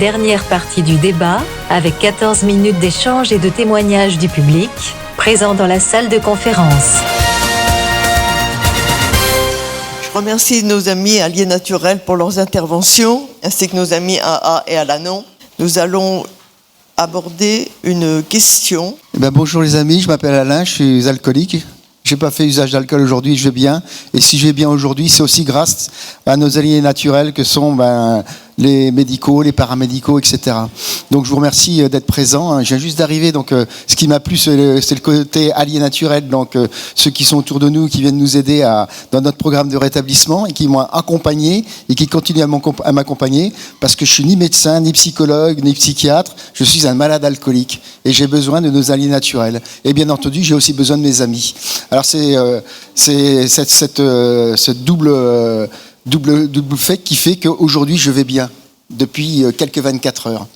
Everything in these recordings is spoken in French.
Dernière partie du débat, avec 14 minutes d'échange et de témoignages du public, présent dans la salle de conférence. Je remercie nos amis Alliés Naturels pour leurs interventions, ainsi que nos amis AA et Alanon. Nous allons aborder une question. Bonjour les amis, je m'appelle Alain, je suis alcoolique. Je n'ai pas fait usage d'alcool aujourd'hui, je vais bien. Et si je vais bien aujourd'hui, c'est aussi grâce à nos alliés naturels que sont les médicaux, les paramédicaux, etc. Donc je vous remercie d'être présents. Je viens juste d'arriver, donc ce qui m'a plu, c'est le côté alliés naturels, donc ceux qui sont autour de nous, qui viennent nous aider dans notre programme de rétablissement et qui m'ont accompagné et qui continuent à m'accompagner parce que je suis ni médecin, ni psychologue, ni psychiatre. Je suis un malade alcoolique et j'ai besoin de nos alliés naturels. Et bien entendu, j'ai aussi besoin de mes amis. Alors c'est ce double fait qui fait qu'aujourd'hui je vais bien depuis quelques 24 heures.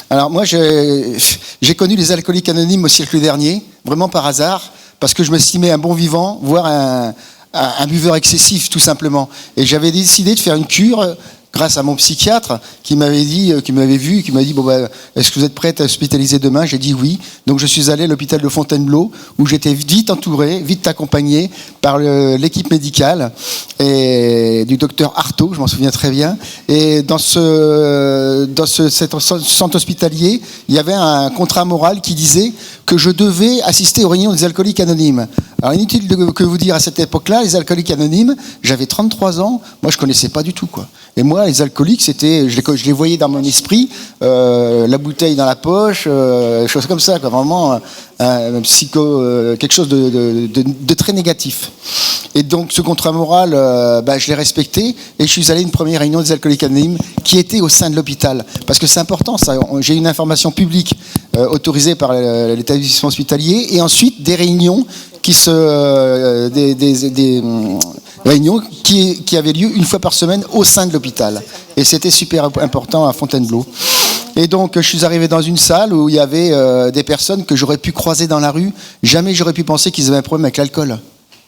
Alors moi j'ai connu les alcooliques anonymes au siècle dernier, vraiment par hasard, parce que je m'estimais un bon vivant, voire un buveur excessif tout simplement. Et j'avais décidé de faire une cure grâce à mon psychiatre qui m'avait dit, qui m'avait vu, qui m'a dit est-ce que vous êtes prête à hospitaliser demain? J'ai dit oui. Donc je suis allé à l'hôpital de Fontainebleau où j'étais vite entouré, vite accompagné par l'équipe médicale et du docteur Artaud, je m'en souviens très bien. Et dans ce centre hospitalier, il y avait un contrat moral qui disait que je devais assister aux réunions des alcooliques anonymes. Alors inutile que vous dire à cette époque-là, les alcooliques anonymes, j'avais 33 ans, moi je connaissais pas du tout quoi. Et moi, les alcooliques, c'était, je les voyais dans mon esprit, la bouteille dans la poche, choses comme ça, quoi, vraiment quelque chose de très négatif. Et donc, ce contrat moral, je l'ai respecté et je suis allé à une première réunion des alcooliques anonymes qui était au sein de l'hôpital. Parce que c'est important, ça. J'ai une information publique autorisée par l'établissement hospitalier et ensuite des réunions réunions qui avaient lieu une fois par semaine au sein de l'hôpital. Et c'était super important à Fontainebleau. Et donc, je suis arrivé dans une salle où il y avait des personnes que j'aurais pu croiser dans la rue. Jamais j'aurais pu penser qu'ils avaient un problème avec l'alcool.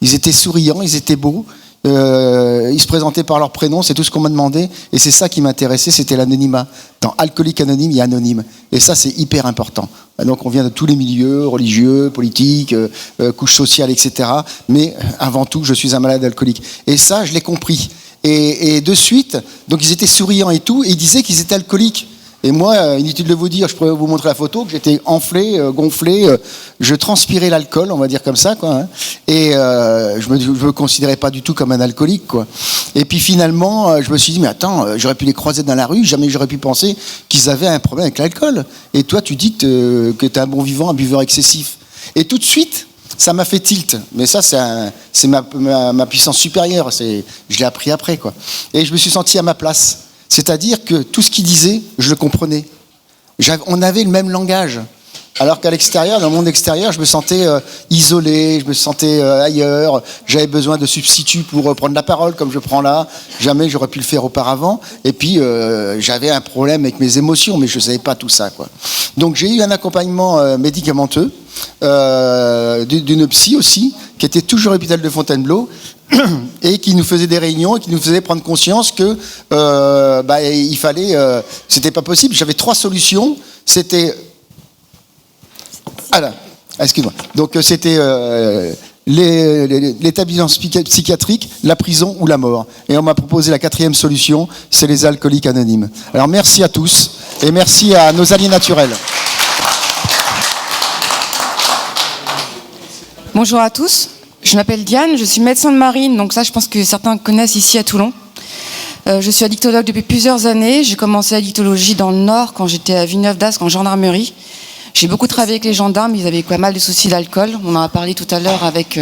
Ils étaient souriants, ils étaient beaux. Ils se présentaient par leur prénom, c'est tout ce qu'on m'a demandé. Et c'est ça qui m'intéressait, c'était l'anonymat. Dans Alcoolique Anonyme, il y a anonyme. Et ça, c'est hyper important. Donc on vient de tous les milieux, religieux, politiques, couches sociales, etc. Mais avant tout, je suis un malade alcoolique. Et ça, je l'ai compris. Et de suite, donc ils étaient souriants et tout, et ils disaient qu'ils étaient alcooliques. Et moi, inutile de vous dire, je pourrais vous montrer la photo, que j'étais enflé, gonflé, je transpirais l'alcool, on va dire comme ça, quoi. Hein. Et je me considérais pas du tout comme un alcoolique, quoi. Et puis finalement, je me suis dit, mais attends, j'aurais pu les croiser dans la rue, jamais j'aurais pu penser qu'ils avaient un problème avec l'alcool. Et toi, tu dis que t'es un bon vivant, un buveur excessif. Et tout de suite, ça m'a fait tilt. Mais ça, c'est ma puissance supérieure. Je l'ai appris après, quoi. Et je me suis senti à ma place. C'est-à-dire que tout ce qu'il disait, je le comprenais. On avait le même langage. Alors qu'à l'extérieur, dans le monde extérieur, je me sentais isolé, je me sentais ailleurs. J'avais besoin de substituts pour prendre la parole, comme je prends là. Jamais j'aurais pu le faire auparavant. Et puis, j'avais un problème avec mes émotions, mais je ne savais pas tout ça, quoi. Donc, j'ai eu un accompagnement médicamenteux d'une psy aussi, qui était toujours à l'hôpital de Fontainebleau, et qui nous faisait des réunions et qui nous faisait prendre conscience que il fallait, c'était pas possible. J'avais 3 solutions. C'était excuse-moi. Donc c'était l'établissement psychiatrique, la prison ou la mort. Et on m'a proposé la 4e solution, c'est les alcooliques anonymes. Alors merci à tous et merci à nos alliés naturels. Bonjour à tous. Je m'appelle Diane, je suis médecin de marine, donc ça je pense que certains connaissent ici à Toulon. Je suis addictologue depuis plusieurs années. J'ai commencé l'addictologie dans le Nord quand j'étais à Villeneuve-d'Ascq en gendarmerie. J'ai beaucoup travaillé avec les gendarmes, ils avaient pas mal de soucis d'alcool. On en a parlé tout à l'heure avec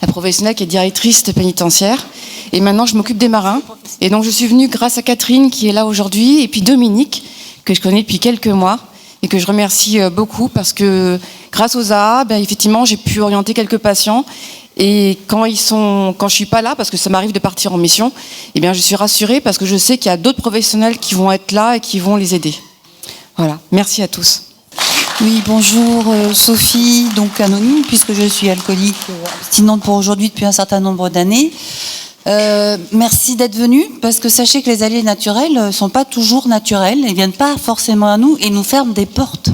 la professionnelle qui est directrice pénitentiaire. Et maintenant je m'occupe des marins. Et donc je suis venue grâce à Catherine qui est là aujourd'hui, et puis Dominique, que je connais depuis quelques mois. Et que je remercie beaucoup parce que grâce aux AA, effectivement, j'ai pu orienter quelques patients. Et quand je suis pas là, parce que ça m'arrive de partir en mission, je suis rassurée parce que je sais qu'il y a d'autres professionnels qui vont être là et qui vont les aider. Voilà, merci à tous. Oui, bonjour, Sophie, donc anonyme, puisque je suis alcoolique abstinente pour aujourd'hui depuis un certain nombre d'années. Merci d'être venu, parce que sachez que les alliés naturels ne sont pas toujours naturels, ils ne viennent pas forcément à nous et nous ferment des portes.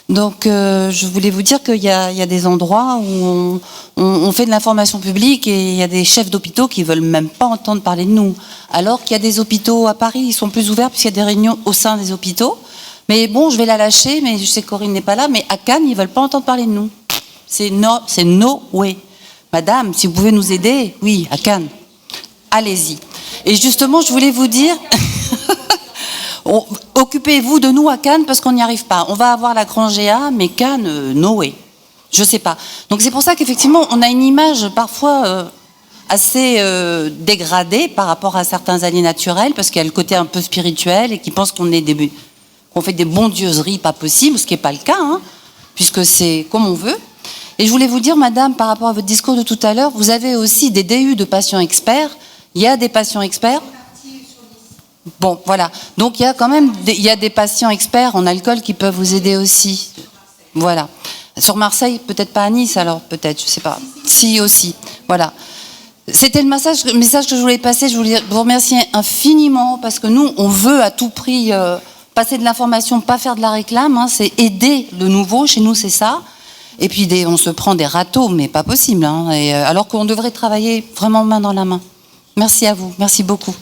Donc je voulais vous dire qu'il y a des endroits où on fait de l'information publique et il y a des chefs d'hôpitaux qui ne veulent même pas entendre parler de nous. Alors qu'il y a des hôpitaux à Paris, ils sont plus ouverts puisqu'il y a des réunions au sein des hôpitaux. Mais bon, je vais la lâcher, mais je sais que Corinne n'est pas là, mais à Cannes, ils ne veulent pas entendre parler de nous. C'est no way. Madame, si vous pouvez nous aider, oui, à Cannes. Allez-y. Et justement, je voulais vous dire, occupez-vous de nous à Cannes parce qu'on n'y arrive pas. On va avoir la Grand GA, mais Cannes, no way. Je sais pas. Donc c'est pour ça qu'effectivement, on a une image parfois assez dégradée par rapport à certains alliés naturels, parce qu'il y a le côté un peu spirituel et qui pensent qu'on fait des bondieuseries pas possibles, ce qui n'est pas le cas, hein, puisque c'est comme on veut. Et je voulais vous dire, madame, par rapport à votre discours de tout à l'heure, vous avez aussi des DU de patients experts. Il y a des patients experts. Bon, voilà. Donc, il y a quand même des patients experts en alcool qui peuvent vous aider aussi. Voilà. Sur Marseille, peut-être pas à Nice, alors peut-être, je sais pas. Si, aussi. Voilà. C'était le message que je voulais passer. Je voulais vous remercier infiniment, parce que nous, on veut à tout prix passer de l'information, pas faire de la réclame. Hein, c'est aider le nouveau. Chez nous, c'est ça. Et puis on se prend des râteaux, mais pas possible. Hein, alors qu'on devrait travailler vraiment main dans la main. Merci à vous, merci beaucoup.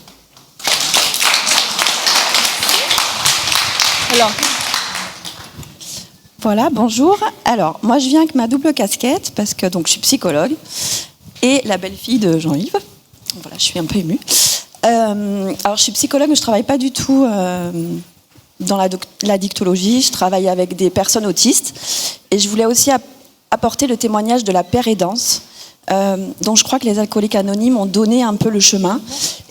Alors, voilà, bonjour. Alors, moi je viens avec ma double casquette, parce que donc, je suis psychologue, et la belle-fille de Jean-Yves. Voilà, je suis un peu émue. Alors, je suis psychologue, mais je ne travaille pas du tout dans la dictologie. Je travaille avec des personnes autistes. Et je voulais aussi apporter le témoignage de la pérédance, dont je crois que les alcooliques anonymes ont donné un peu le chemin.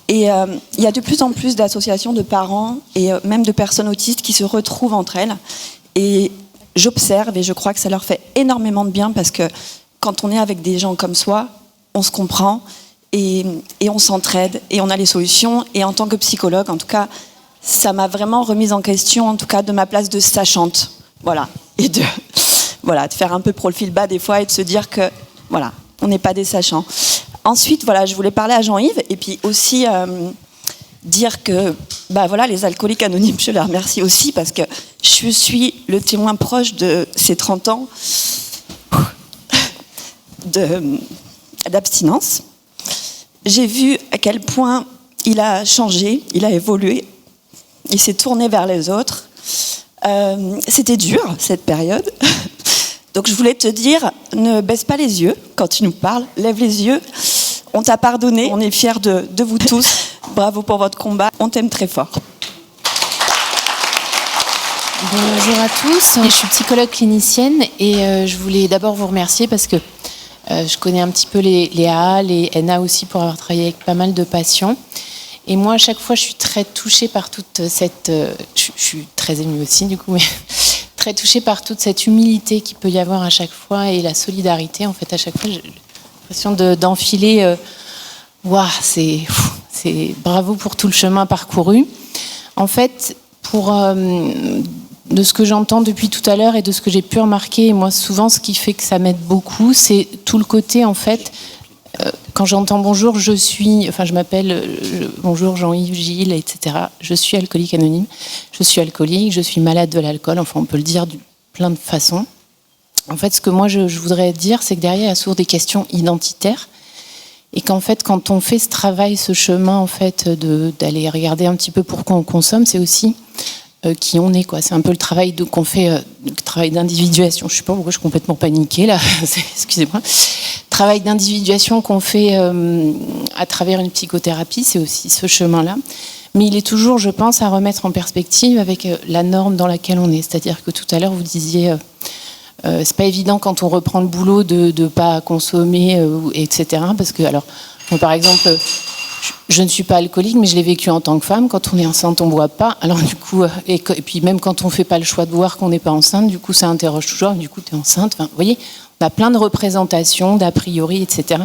Et il y a de plus en plus d'associations de parents et même de personnes autistes qui se retrouvent entre elles. Et j'observe, et je crois que ça leur fait énormément de bien, parce que quand on est avec des gens comme soi, on se comprend et on s'entraide et on a les solutions. Et en tant que psychologue, en tout cas, ça m'a vraiment remise en question, en tout cas, de ma place de sachante. Voilà. Et de faire un peu profil bas des fois et de se dire que, voilà, on n'est pas des sachants. Ensuite, voilà, je voulais parler à Jean-Yves et puis aussi dire que, les alcooliques anonymes, je les remercie aussi, parce que je suis le témoin proche de ces 30 ans d'abstinence. J'ai vu à quel point il a changé, il a évolué, il s'est tourné vers les autres. C'était dur, cette période. Donc je voulais te dire, ne baisse pas les yeux quand tu nous parles, lève les yeux. On t'a pardonné, on est fiers de vous tous. Bravo pour votre combat, on t'aime très fort. Bonjour à tous, je suis psychologue clinicienne et je voulais d'abord vous remercier parce que je connais un petit peu les AA, les NA aussi, pour avoir travaillé avec pas mal de patients. Et moi, à chaque fois, je suis très touchée par toute cette... je suis très émue aussi, du coup, mais très touchée par toute cette humilité qu'il peut y avoir à chaque fois et la solidarité. En fait, à chaque fois, j'ai l'impression d'enfiler... Waouh, c'est bravo pour tout le chemin parcouru. En fait, de ce que j'entends depuis tout à l'heure et de ce que j'ai pu remarquer, et moi, souvent, ce qui fait que ça m'aide beaucoup, c'est tout le côté, en fait... Quand j'entends bonjour, je m'appelle bonjour Jean-Yves, Gilles, etc. Je suis alcoolique anonyme, je suis alcoolique, je suis malade de l'alcool, enfin on peut le dire de plein de façons. En fait, ce que moi je voudrais dire, c'est que derrière il y a souvent des questions identitaires et qu'en fait quand on fait ce travail, ce chemin en fait d'aller regarder un petit peu pourquoi on consomme, c'est aussi qui on est, quoi. C'est un peu le travail qu'on fait, le travail d'individuation. Je sais pas pourquoi je suis complètement paniquée là, excusez-moi. Travail d'individuation qu'on fait à travers une psychothérapie, c'est aussi ce chemin-là. Mais il est toujours, je pense, à remettre en perspective avec la norme dans laquelle on est. C'est-à-dire que tout à l'heure, vous disiez, c'est pas évident quand on reprend le boulot de pas consommer, etc. Parce que, alors, moi, par exemple, je ne suis pas alcoolique, mais je l'ai vécu en tant que femme. Quand on est enceinte, on ne boit pas. Alors du coup, et puis même quand on ne fait pas le choix de boire, qu'on n'est pas enceinte, du coup, ça interroge toujours. Du coup, tu es enceinte. Enfin, vous voyez, on a plein de représentations, d'a priori, etc.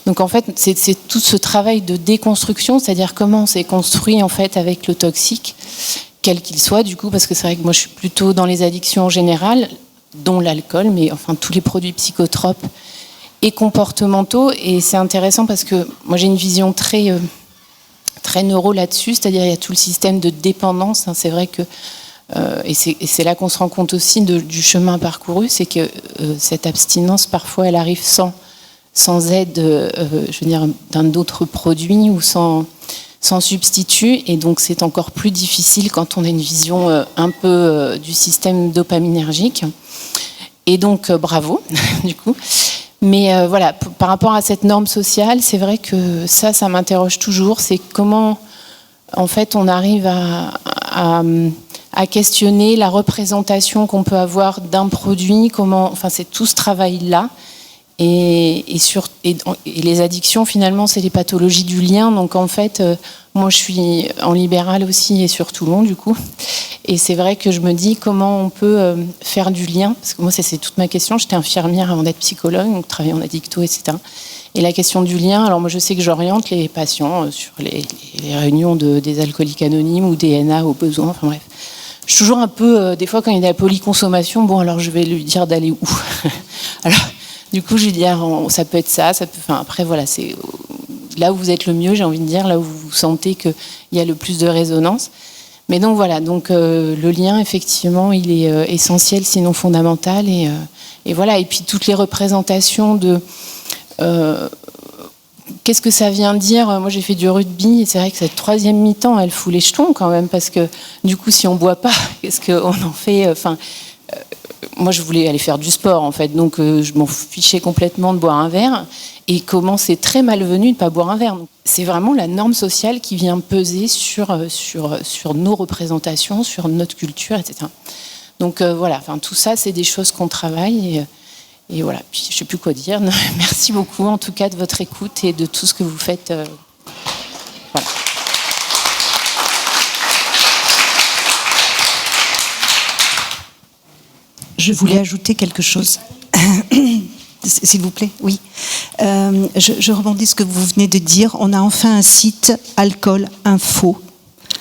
Donc en fait, c'est tout ce travail de déconstruction, c'est-à-dire comment on s'est construit en fait avec le toxique, quel qu'il soit, du coup, parce que c'est vrai que moi, je suis plutôt dans les addictions en général, dont l'alcool, mais enfin tous les produits psychotropes et comportementaux. Et c'est intéressant parce que moi j'ai une vision très neuro là-dessus, c'est-à-dire il y a tout le système de dépendance. C'est vrai que et c'est là qu'on se rend compte aussi du chemin parcouru, c'est que cette abstinence parfois elle arrive sans aide, je veux dire, d'un autre produit ou sans substitut, et donc c'est encore plus difficile quand on a une vision un peu du système dopaminergique. Et donc bravo du coup. Mais voilà, par rapport à cette norme sociale, c'est vrai que ça m'interroge toujours, c'est comment en fait on arrive à questionner la représentation qu'on peut avoir d'un produit, enfin c'est tout ce travail-là. Et les addictions, finalement, c'est les pathologies du lien. Donc, en fait, moi, je suis en libéral aussi et sur Toulon, du coup. Et c'est vrai que je me dis comment on peut faire du lien. Parce que moi, c'est toute ma question. J'étais infirmière avant d'être psychologue, donc travaillais en addicto, etc. Et la question du lien, alors moi, je sais que j'oriente les patients sur les réunions des alcooliques anonymes ou des NA au besoin. Enfin, bref. Je suis toujours un peu... des fois, quand il y a de la polyconsommation, bon, alors je vais lui dire d'aller où. Alors... Du coup, je lui dis, ça peut être ça peut... Enfin, après, voilà, c'est là où vous êtes le mieux, j'ai envie de dire, là où vous sentez qu'il y a le plus de résonance. Mais donc, voilà, le lien, effectivement, il est essentiel, sinon fondamental. Et voilà, et puis toutes les représentations de... qu'est-ce que ça vient dire ? Moi, j'ai fait du rugby, et c'est vrai que cette troisième mi-temps, elle fout les jetons quand même, parce que, du coup, si on ne boit pas, qu'est-ce qu'on en fait ? Moi, je voulais aller faire du sport, en fait, donc je m'en fichais complètement de boire un verre. Et comment c'est très malvenu de ne pas boire un verre. Donc, c'est vraiment la norme sociale qui vient peser sur nos représentations, sur notre culture, etc. Donc voilà, tout ça, c'est des choses qu'on travaille. Et voilà, puis, je ne sais plus quoi dire. Merci beaucoup, en tout cas, de votre écoute et de tout ce que vous faites. Voilà. Je voulais ajouter quelque chose. S'il vous plaît, oui. Je rebondis ce que vous venez de dire. On a enfin un site Alcool Info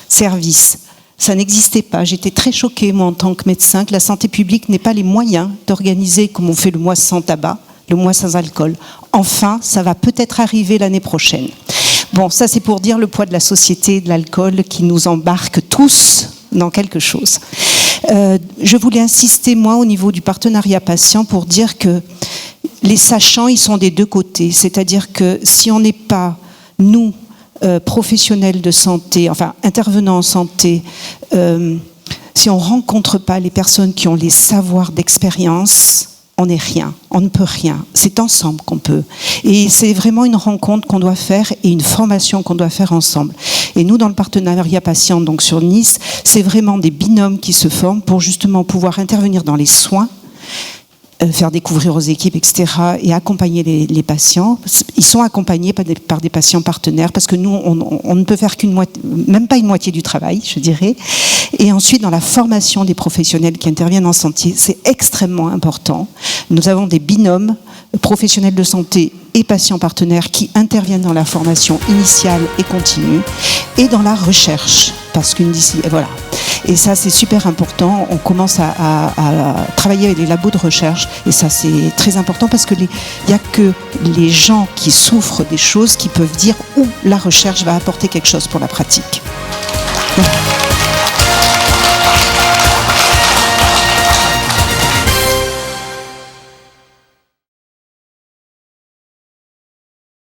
Service. Ça n'existait pas. J'étais très choquée, moi, en tant que médecin, que la santé publique n'ait pas les moyens d'organiser, comme on fait le mois sans tabac, le mois sans alcool. Enfin, ça va peut-être arriver l'année prochaine. Bon, ça c'est pour dire le poids de la société de l'alcool qui nous embarque tous dans quelque chose. Je voulais insister, moi, au niveau du partenariat patient, pour dire que les sachants, ils sont des deux côtés. C'est-à-dire que si on n'est pas, nous, professionnels de santé, enfin, intervenants en santé, si on ne rencontre pas les personnes qui ont les savoirs d'expérience, on n'est rien, on ne peut rien. C'est ensemble qu'on peut. Et c'est vraiment une rencontre qu'on doit faire et une formation qu'on doit faire ensemble. Et nous, dans le partenariat patient, donc sur Nice, c'est vraiment des binômes qui se forment pour justement pouvoir intervenir dans les soins, faire découvrir aux équipes, etc., et accompagner les patients. Ils sont accompagnés par des patients partenaires, parce que nous, on ne peut faire même pas une moitié du travail, je dirais. Et ensuite, dans la formation des professionnels qui interviennent en santé, c'est extrêmement important. Nous avons des binômes professionnels de santé et patients partenaires qui interviennent dans la formation initiale et continue, et dans la recherche, parce voilà. Et ça, c'est super important. On commence à travailler avec les labos de recherche. Et ça, c'est très important parce qu'il n'y a que les gens qui souffrent des choses qui peuvent dire où la recherche va apporter quelque chose pour la pratique. Voilà.